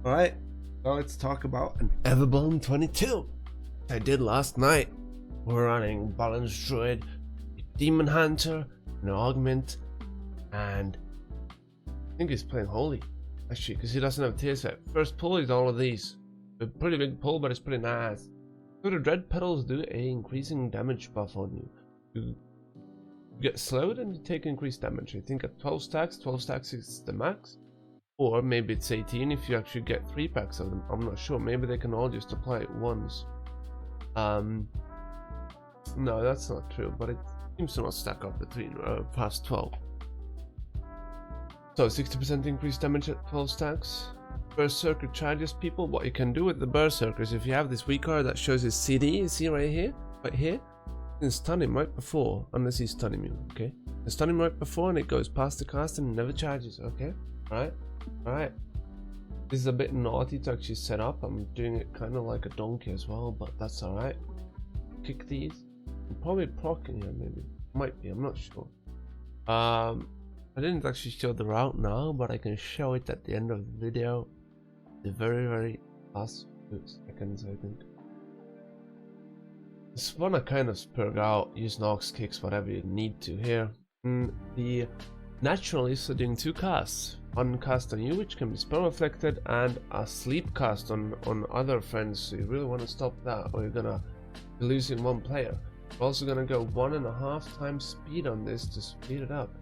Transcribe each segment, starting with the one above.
Alright, now let's talk about an Everbloom 22 I did last night. We're running Balance Druid, Demon Hunter, an Augment, and I think he's playing Holy, actually, because he doesn't have tier set. First pull is all of these. A pretty big pull, but it's pretty nice. So the Dread Petals do a increasing damage buff on you. You get slowed and you take increased damage. I think at 12 stacks is the max. Or maybe it's 18 if you actually get 3 packs of them. I'm not sure. Maybe they can all just apply it once. No, that's not true, but it seems to not stack up between past 12. So 60% increased damage at 12 stacks. Berserker charges people. What you can do with the Berserkers, if you have this weak card that shows his CD, you see right here? You can stun him right before, unless he's stunning you, okay? You stun him right before and it goes past the cast and never charges, okay? Alright. This is a bit naughty to actually set up. I'm doing it kind of like a donkey as well, but that's alright. Kick these. I'm probably proccing here, maybe. Might be, I'm not sure. I didn't actually show the route now, but I can show it at the end of the video. The very last few seconds, I think. This one I kind of spurg out, use Nox kicks, whatever you need to here. The Naturalists are doing 2 casts. One cast on you, which can be spell reflected, and a sleep cast on other friends. So you really want to stop that, or you're gonna be losing one player. We're also gonna go 1.5 times speed on this to speed it up.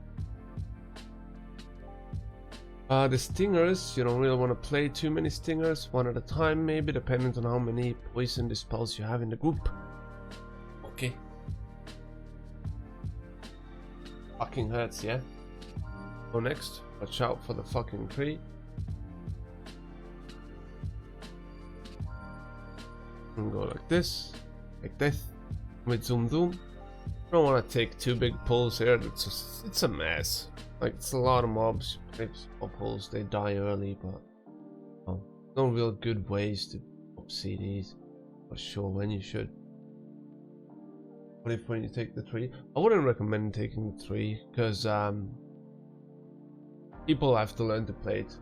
The stingers, you don't really want to play too many stingers, 1 at a time maybe, depending on how many poison dispels you have in the group. Okay. Fucking hurts, yeah? Go next. Watch out for the fucking tree. And go like this, with zoom. You don't want to take 2 big pulls here. It's a mess. Like, it's a lot of mobs. Take small pulls, they die early, but no real good ways to pop CDs. Not sure when you should. What if when you take the 3? I wouldn't recommend taking the 3 because people have to learn to play it.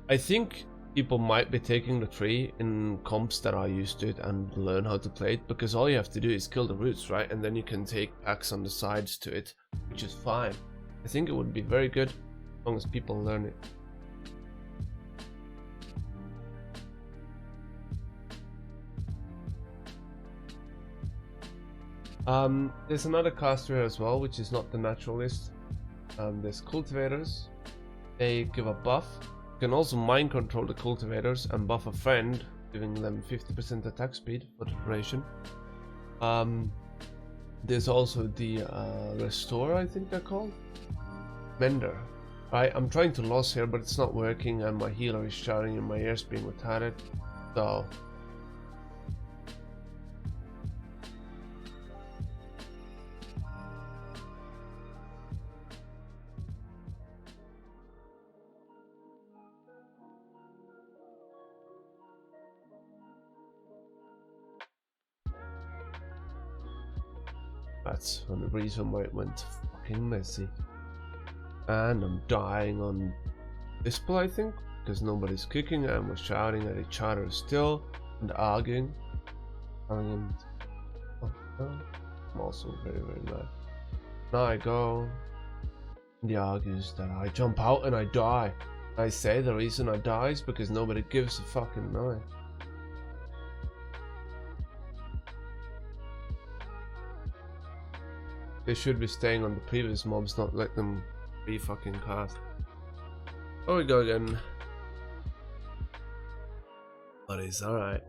I think people might be taking the 3 in comps that are used to it and learn how to play it, because all you have to do is kill the roots, right? And then you can take packs on the sides to it, which is fine. I think it would be very good as long as people learn it. There's another caster here as well, which is not the Naturalist. There's Cultivators. They give a buff. You can also mind control the Cultivators and buff a friend, giving them 50% attack speed for the duration. There's also the Restore, I think they're called. Mender. Right, I'm trying to loss here, but it's not working, and my healer is shouting in my ears, being retarded. So that's one of the reason why it went fucking messy. And I'm dying on display, I think, because nobody's kicking and we're shouting at each other still and arguing. I'm also very mad. Now I go, and he argues that I jump out and I die. I say the reason I die is because nobody gives a fucking knife. They should be staying on the previous mobs, not let them fucking cast. Oh, we go again. But it's alright.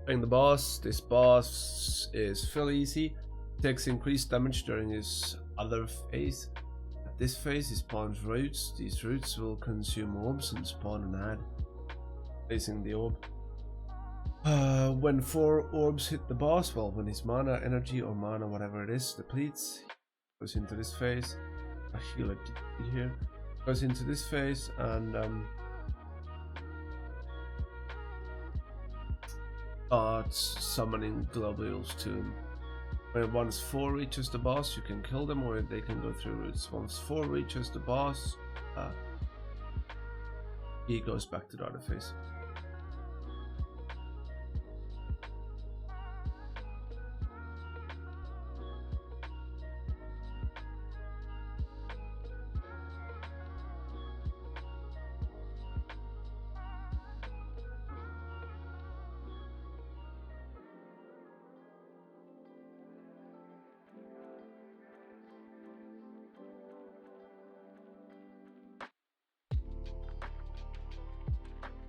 Playing the boss. This boss is fairly easy. Takes increased damage during his other phase. At this phase he spawns roots. These roots will consume orbs and spawn an ad placing the orb. When 4 orbs hit the boss, well, when his mana, energy, or mana, whatever it is, depletes, he goes into this phase. I feel like here goes into this phase and starts summoning globules to him. When once 4 reaches the boss, you can kill them or they can go through roots. Once 4 reaches the boss, he goes back to the other phase.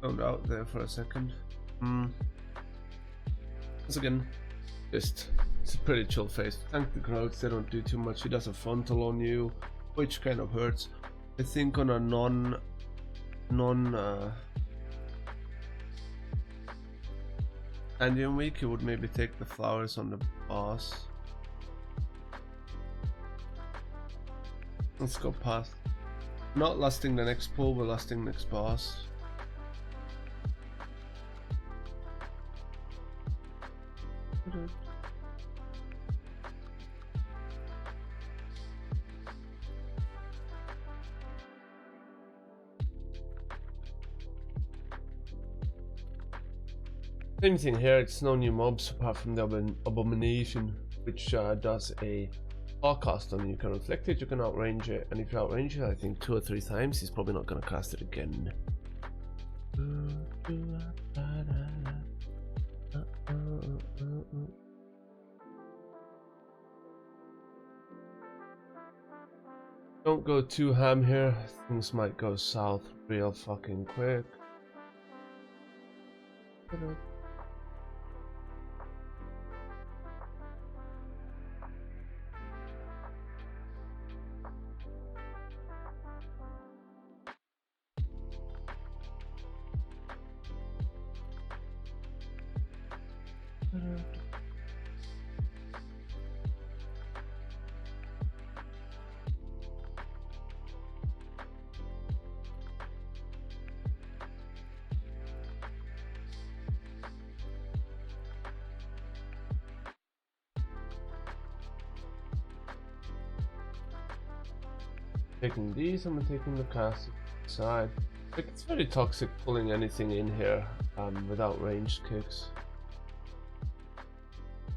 Found out there for a second. Once again, it's a pretty chill phase. Tank the crowds, they don't do too much. He does a frontal on you, which kind of hurts. I think on a non Indian week, you would maybe take the flowers on the boss. Let's go past. Not lasting the next pull, but lasting next boss. Same thing here, it's no new mobs apart from the abomination, which does a cast on you. You can reflect it, you can outrange it, and if you outrange it, I think 2 or 3 times, he's probably not gonna cast it again. Don't go too ham here, things might go south real fucking quick. Taking these, I'm taking the cast side. Like, it's very toxic pulling anything in here without ranged kicks.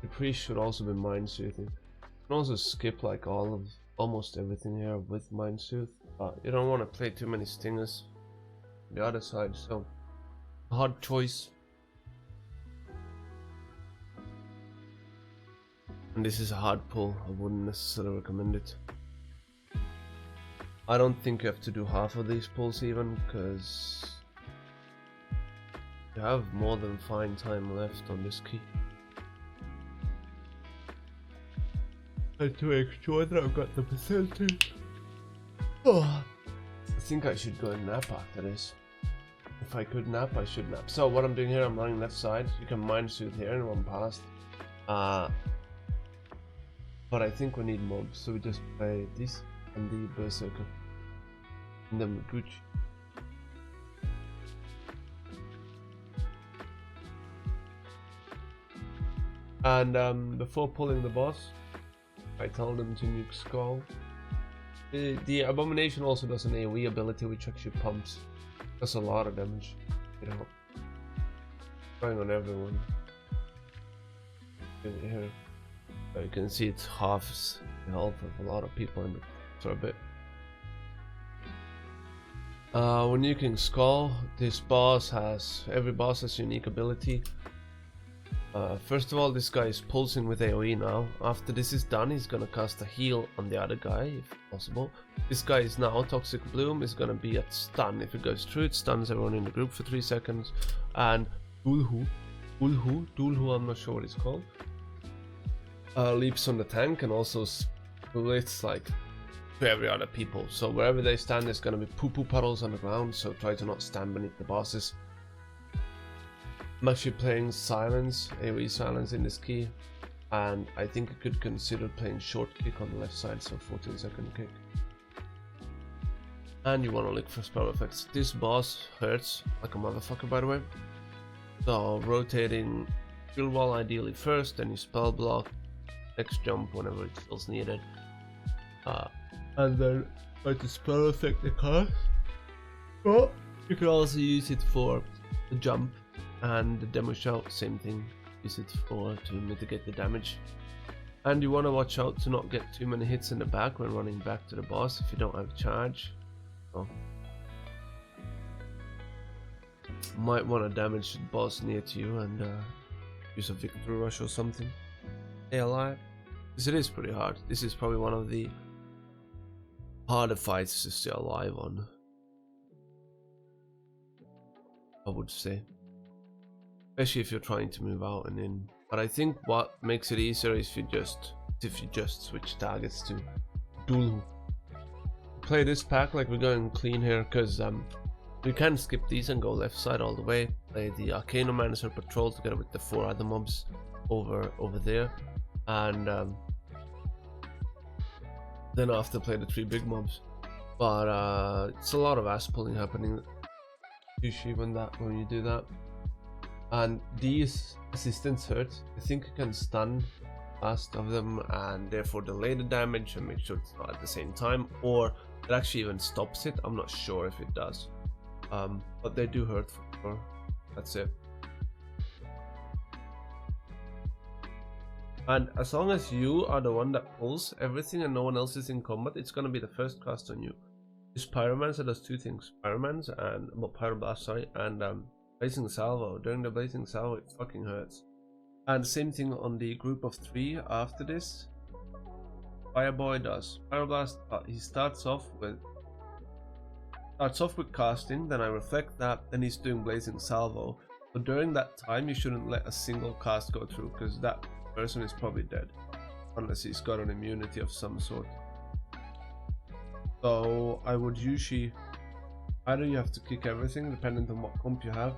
The priest should also be mind soothing. You can also skip like almost everything here with mind soothe, but you don't want to play too many stingers on the other side, so hard choice. And this is a hard pull, I wouldn't necessarily recommend it. I don't think you have to do half of these pulls even, because you have more than fine time left on this key. And to make sure that I've got the percentage. Oh, I think I should go and nap after this. If I could nap, I should nap. So what I'm doing here, I'm running left side. You can mind soothe here and run past. But I think we need mobs, so we just play this and the berserker. And then we're Gucci. And before pulling the boss, I told him to nuke Skull. The abomination also does an AoE ability which actually pumps. Does a lot of damage. You know, going on everyone. In here, you can see it halves the health of a lot of people in the for a bit. When nuking Skull, this boss has every boss has unique ability. First of all, this guy is pulsing with AoE now. After this is done, he's gonna cast a heal on the other guy, if possible. This guy is now Toxic Bloom, is gonna be at stun. If it goes through, it stuns everyone in the group for 3 seconds. And Dulhu, I'm not sure what it's called, leaps on the tank and also splits like to every other people. So wherever they stand, there's gonna be poo-poo puddles on the ground, so try to not stand beneath the bosses. I'm actually playing Silence, AoE Silence in this key, and I think you could consider playing Short Kick on the left side, so 14-second kick. And you want to look for spell effects. This boss hurts like a motherfucker, by the way. So rotating shield wall ideally first, then you spell block, next jump whenever it feels needed. And then try to spell effect the cast. But You could also use it for the jump and the demo shout, same thing. Use it for to mitigate the damage. And you want to watch out to not get too many hits in the back when running back to the boss if you don't have charge. So, might want to damage the boss near to you and use a victory rush or something. Stay alive. Because it is pretty hard. This is probably one of the harder fights to stay alive on, I would say. Especially if you're trying to move out and in. But I think what makes it easier is if you just switch targets to dual. Play this pack like we're going clean here, because we can skip these and go left side all the way. Play the Arcanomancer patrol together with the 4 other mobs over there, and then after play the 3 big mobs. But it's a lot of ass pulling happening usually when you do that. And these assistants hurt. I think you can stun fast of them and therefore delay the damage and make sure it's not at the same time, or it actually even stops it. I'm not sure if it does, but they do hurt for sure. That's it. And as long as you are the one that pulls everything and no one else is in combat, it's gonna be the first cast on you. This Pyromancer does 2 things: Pyromancer and Pyroblast, sorry, and Blazing Salvo. During the Blazing Salvo, it fucking hurts. And same thing on the group of 3 after this. Fireboy does Pyroblast. He starts off with casting, then I reflect that, then he's doing Blazing Salvo. So during that time, you shouldn't let a single cast go through, because that person is probably dead, unless he's got an immunity of some sort. So I would usually, either you have to kick everything, depending on what comp you have,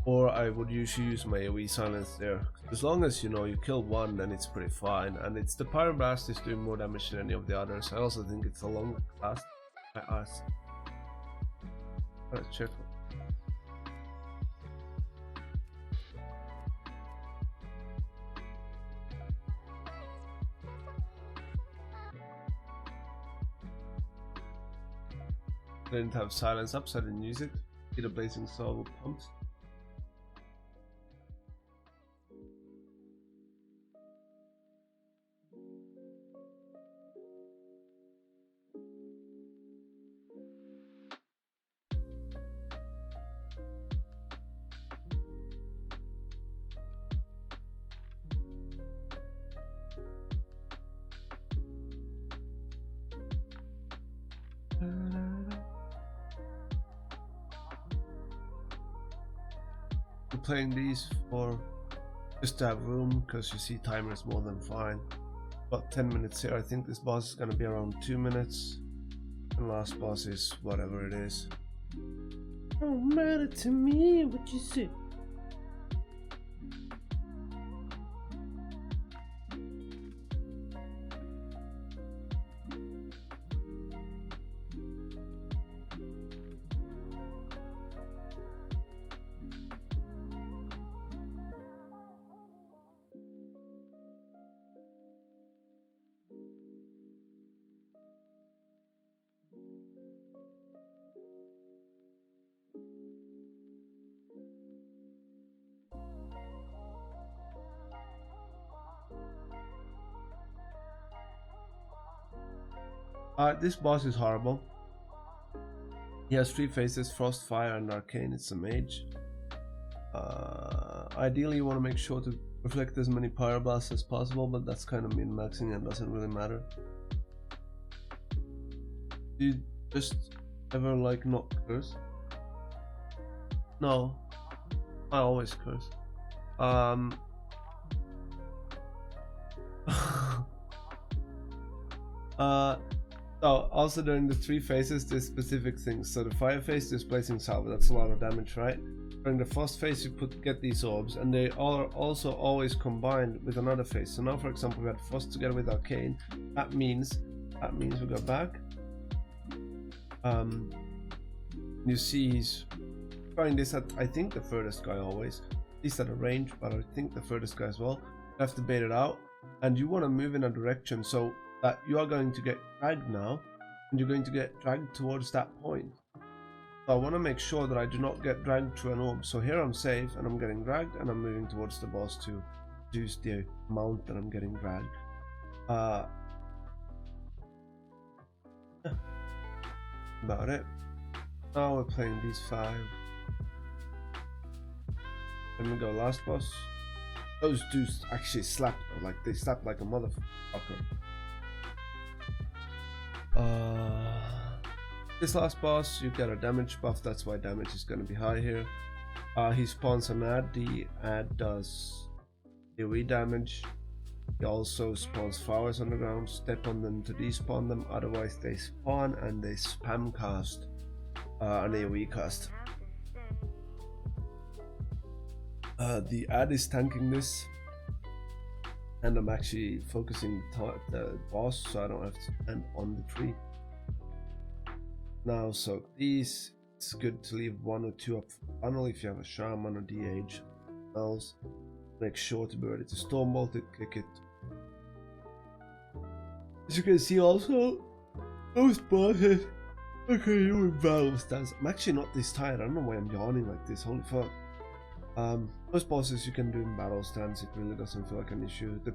or I would usually use my AoE silence there. As long as you kill one, then it's pretty fine. And it's the Pyroblast is doing more damage than any of the others. I also think it's a longer cast. Let's check. I didn't have silence up, so I didn't use it. Get a Blazing Salvo pumped. I'm playing these for just to have room, because you see timer is more than fine. About 10 minutes here. I think this boss is gonna be around 2 minutes, and last boss is whatever it is. Don't matter to me what you say. This boss is horrible. He has 3 faces: Frost, Fire, and Arcane. It's a mage. Ideally you want to make sure to reflect as many Pyroblasts as possible, but that's kind of min-maxing and doesn't really matter. Do you just ever like not curse? No, I always curse. So also during the 3 phases there's specific things. So the fire phase is Blazing Salvo, that's a lot of damage, right? During the frost phase you get these orbs, and they are also always combined with another phase. So now for example we had frost together with arcane. That means we go back. You see he's trying this at, I think, the furthest guy always. He's at a range, but I think the furthest guy as well. You have to bait it out, and you want to move in a direction so that you are going to get dragged now, and you're going to get dragged towards that point. I want to make sure that I do not get dragged to an orb. So here I'm safe and I'm getting dragged, and I'm moving towards the boss to reduce the amount that I'm getting dragged. About it. Now we're playing these 5. Then we go last boss. Those dudes actually slap, like they slap like a motherfucker. This last boss, you get a damage buff, that's why damage is going to be high here. He spawns an ad, the ad does AoE damage. He also spawns flowers on the ground, step on them to despawn them, otherwise they spawn and they spam cast an AoE cast. The ad is tanking this, and I'm actually focusing the boss so I don't have to stand on the tree. Now, so these, it's good to leave 1 or 2 up for funnel if you have a shaman or DH spells. Make sure to be ready to stormbolt it, click it. As you can see also, those bosses, okay, you in battle stance. I'm actually not this tired, I don't know why I'm yawning like this, holy fuck. Most bosses you can do in battle stance, it really doesn't feel like an issue. The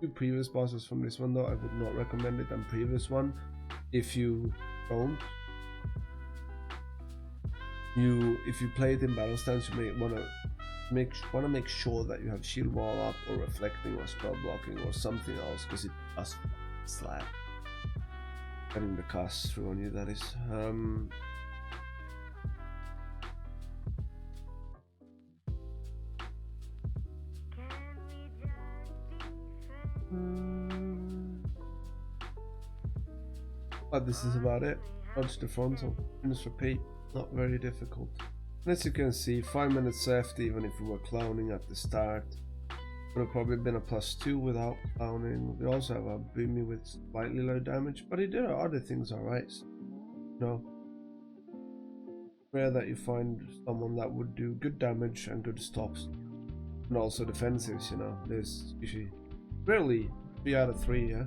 2 previous bosses from this one though, I would not recommend it, and previous one, if you don't, if you play it in battle stance, you may want to make sure that you have shield wall up or reflecting or spell blocking or something else, because it does slap. Getting the cast through on you, that is. But this is about it. Dodge the frontal, finish repeat, not very difficult. And as you can see, 5 minutes left, even if we were clowning at the start. Would have probably been a +2 without clowning. We also have a Boomy with slightly low damage, but he did other things alright. You know, rare that you find someone that would do good damage and good stops. And also defensives, you know, there's usually rarely 3 out of 3, yeah?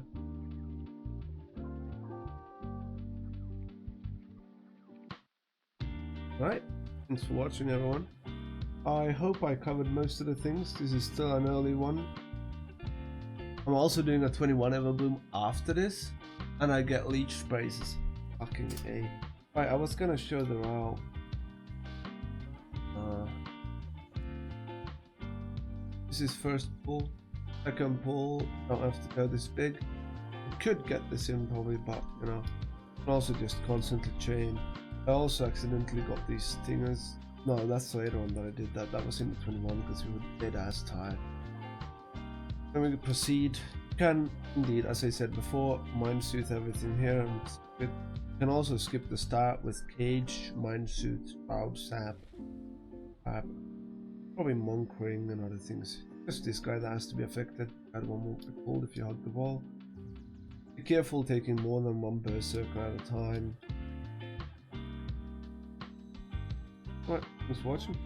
Right, thanks for watching everyone. I hope I covered most of the things. This is still an early one. I'm also doing a 21 Everbloom after this, and I get leech sprays. Fucking A. Right, I was gonna show the route. This is first pull, second pull, don't have to go this big. I could get this in probably, but you know, I can also just constantly chain. I also accidentally got these stingers. No, that's the later on that I did that. That was in the 21 because we were dead ass tired. Then we can proceed. You can indeed, as I said before, mind soothe everything here. And you can also skip the start with cage, mind soothe, cloud sap, probably monk ring and other things. Just this guy that has to be affected. That one will be pulled if you hug the wall. Be careful taking more than 1 berserker at a time. Right, thanks for watching.